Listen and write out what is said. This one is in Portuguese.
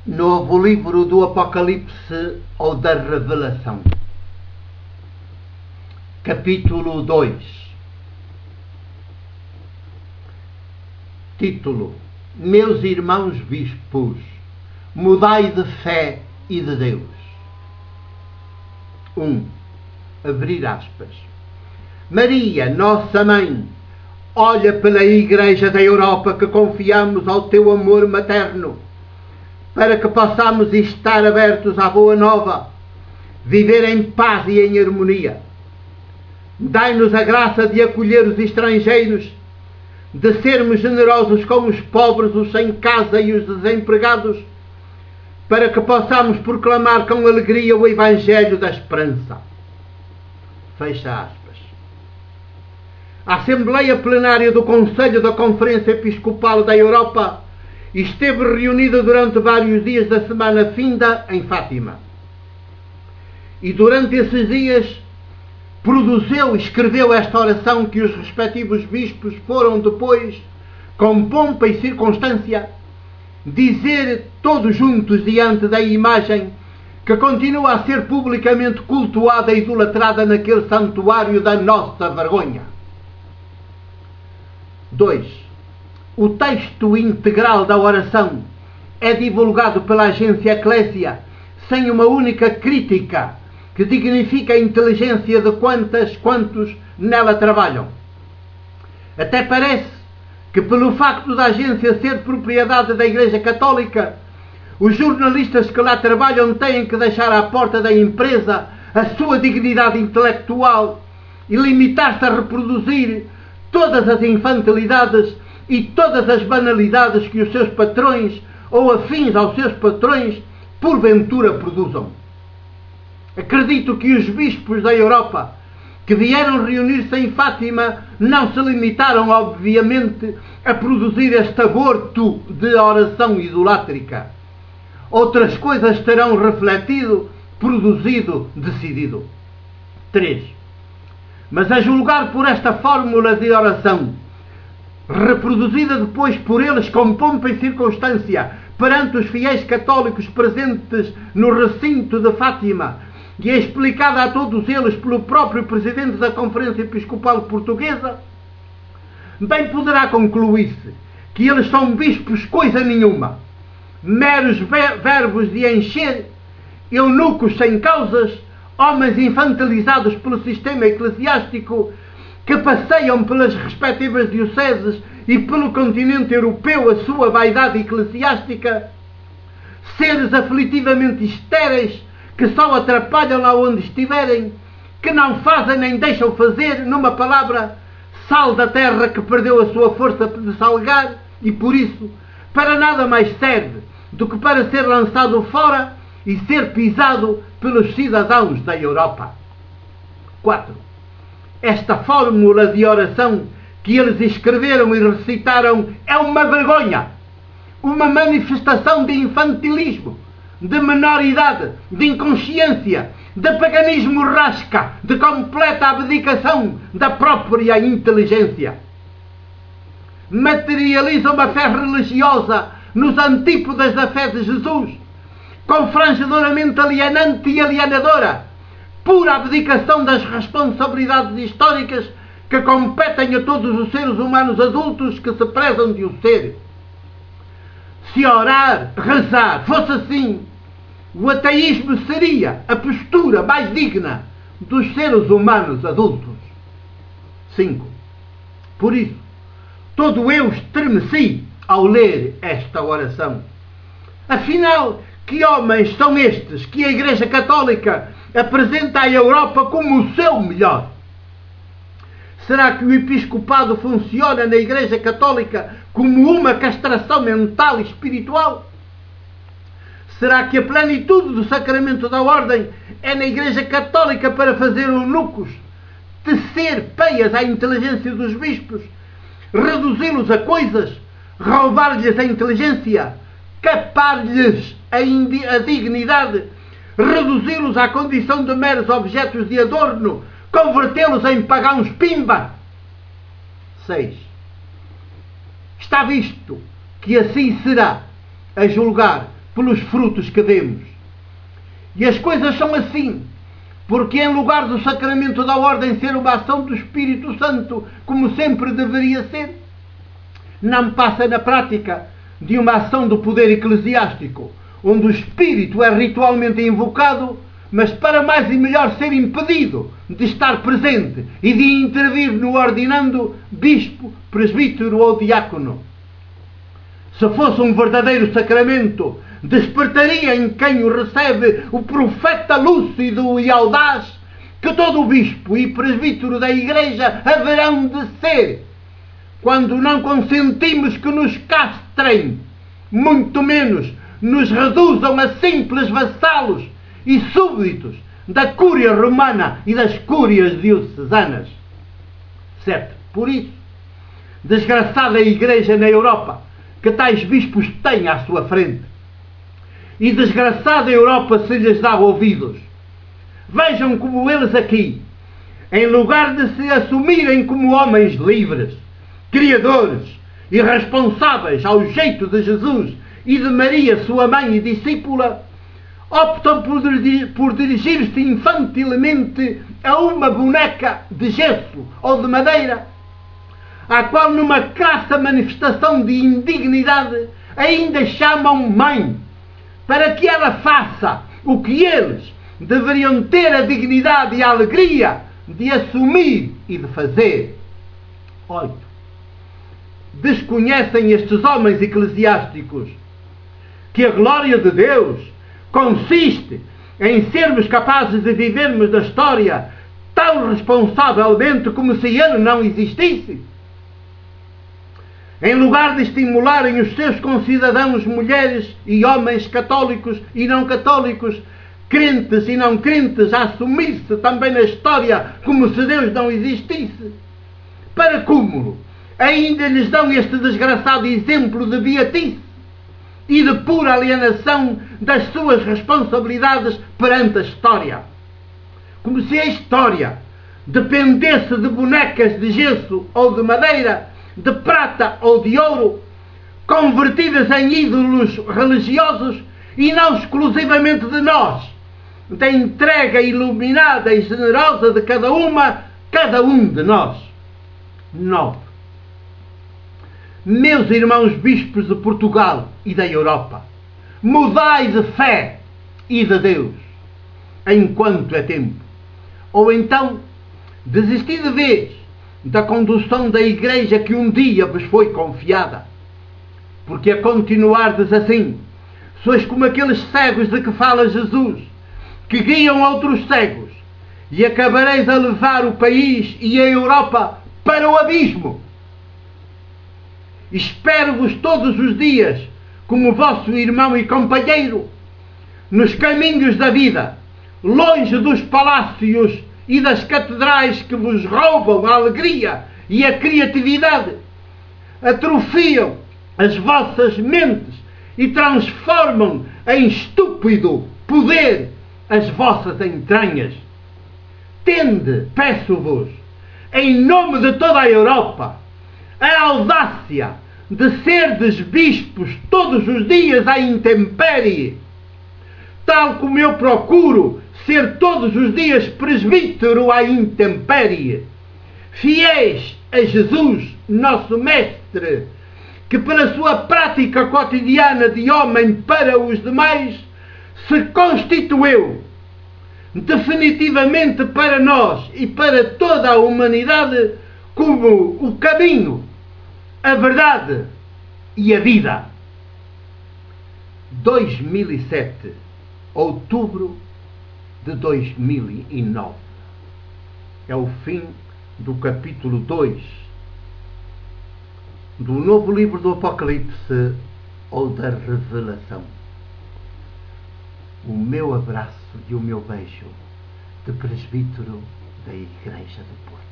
Novo livro do Apocalipse ou da Revelação. Capítulo 2. Título: Meus irmãos bispos, mudai de fé e de Deus. 1. Abrir aspas. Maria, nossa mãe, olha pela Igreja da Europa que confiamos ao teu amor materno, para que possamos estar abertos à boa nova, viver em paz e em harmonia. Dai-nos a graça de acolher os estrangeiros, de sermos generosos com os pobres, os sem casa e os desempregados, para que possamos proclamar com alegria o Evangelho da Esperança. Fecha aspas. A Assembleia Plenária do Conselho da Conferência Episcopal da Europa esteve reunida durante vários dias da semana finda em Fátima. E durante esses dias escreveu esta oração que os respectivos bispos foram depois, com pompa e circunstância, dizer todos juntos diante da imagem que continua a ser publicamente cultuada e idolatrada naquele santuário da nossa vergonha. 2. O texto integral da oração é divulgado pela agência Eclésia sem uma única crítica que dignifica a inteligência de quantos nela trabalham. Até parece que, pelo facto da agência ser propriedade da Igreja Católica, os jornalistas que lá trabalham têm que deixar à porta da empresa a sua dignidade intelectual e limitar-se a reproduzir todas as infantilidades e todas as banalidades que os seus patrões ou afins aos seus patrões porventura produzam. Acredito que os bispos da Europa que vieram reunir-se em Fátima não se limitaram, obviamente, a produzir este aborto de oração idolátrica. Outras coisas terão refletido, produzido, decidido. 3. Mas a julgar por esta fórmula de oração, reproduzida depois por eles com pompa e circunstância perante os fiéis católicos presentes no recinto de Fátima e explicada a todos eles pelo próprio presidente da Conferência Episcopal Portuguesa, bem poderá concluir-se que eles são bispos coisa nenhuma, meros verbos de encher, eunucos sem causas, homens infantilizados pelo sistema eclesiástico que passeiam pelas respectivas dioceses e pelo continente europeu a sua vaidade eclesiástica, seres aflitivamente estéreis que só atrapalham lá onde estiverem, que não fazem nem deixam fazer, numa palavra, sal da terra que perdeu a sua força de salgar e, por isso, para nada mais serve do que para ser lançado fora e ser pisado pelos cidadãos da Europa. 4. Esta fórmula de oração que eles escreveram e recitaram é uma vergonha, uma manifestação de infantilismo, de menoridade, de inconsciência, de paganismo rasca, de completa abdicação da própria inteligência. Materializam a fé religiosa nos antípodas da fé de Jesus, confrangedoramente alienante e alienadora, pura abdicação das responsabilidades históricas que competem a todos os seres humanos adultos que se prezam de o ser. Se orar, rezar, fosse assim, o ateísmo seria a postura mais digna dos seres humanos adultos. 5. Por isso, todo eu estremeci ao ler esta oração. Afinal, que homens são estes que a Igreja Católica apresenta à Europa como o seu melhor? Será que o episcopado funciona na Igreja Católica como uma castração mental e espiritual? Será que a plenitude do sacramento da ordem é na Igreja Católica para fazer eunucos, tecer peias à inteligência dos bispos, reduzi-los a coisas, roubar-lhes a inteligência, capar-lhes a dignidade, reduzi-los à condição de meros objetos de adorno, convertê-los em pagãos pimba? 6. Está visto que assim será, a julgar pelos frutos que demos. E as coisas são assim, porque em lugar do sacramento da ordem ser uma ação do Espírito Santo, como sempre deveria ser, não passa na prática de uma ação do poder eclesiástico, onde o Espírito é ritualmente invocado, mas para mais e melhor ser impedido de estar presente e de intervir no ordenando bispo, presbítero ou diácono. Se fosse um verdadeiro sacramento, despertaria em quem o recebe o profeta lúcido e audaz que todo bispo e presbítero da Igreja haverão de ser, quando não consentimos que nos castrem, muito menos nos reduzam a simples vassalos e súbditos da Cúria Romana e das Cúrias diocesanas. 7. Por isso, desgraçada Igreja na Europa, que tais bispos têm à sua frente. E desgraçada Europa se lhes dá ouvidos. Vejam como eles aqui, em lugar de se assumirem como homens livres, criadores e responsáveis ao jeito de Jesus e de Maria, sua mãe e discípula, optam por dirigir-se infantilmente a uma boneca de gesso ou de madeira, à qual, numa crassa manifestação de indignidade, ainda chamam mãe, para que ela faça o que eles deveriam ter a dignidade e a alegria de assumir e de fazer. 8. Desconhecem estes homens eclesiásticos que a glória de Deus consiste em sermos capazes de vivermos da história tão responsavelmente como se ele não existisse? Em lugar de estimularem os seus concidadãos, mulheres e homens católicos e não católicos, crentes e não crentes, a assumir-se também na história como se Deus não existisse, para cúmulo, ainda lhes dão este desgraçado exemplo de beatice e de pura alienação das suas responsabilidades perante a história. Como se a história dependesse de bonecas de gesso ou de madeira, de prata ou de ouro, convertidas em ídolos religiosos, e não exclusivamente de nós, da entrega iluminada e generosa de cada um de nós. 9. Meus irmãos bispos de Portugal e da Europa, mudai de fé e de Deus, enquanto é tempo. Ou então, desisti de vez da condução da Igreja que um dia vos foi confiada, porque a continuardes assim, sois como aqueles cegos de que fala Jesus, que guiam outros cegos, e acabareis a levar o país e a Europa para o abismo. Espero-vos todos os dias como vosso irmão e companheiro nos caminhos da vida, longe dos palácios e das catedrais que vos roubam a alegria e a criatividade, atrofiam as vossas mentes e transformam em estúpido poder as vossas entranhas. Tende, peço-vos, em nome de toda a Europa, a audácia de serdes bispos todos os dias à intempérie, tal como eu procuro ser todos os dias presbítero à intempérie, fiéis a Jesus, nosso Mestre, que pela sua prática cotidiana de homem para os demais, se constituiu definitivamente para nós e para toda a humanidade como o caminho, a verdade e a vida. 2007, outubro de 2009. É o fim do capítulo 2 do novo livro do Apocalipse ou da Revelação. O meu abraço e o meu beijo de presbítero da Igreja de Porto.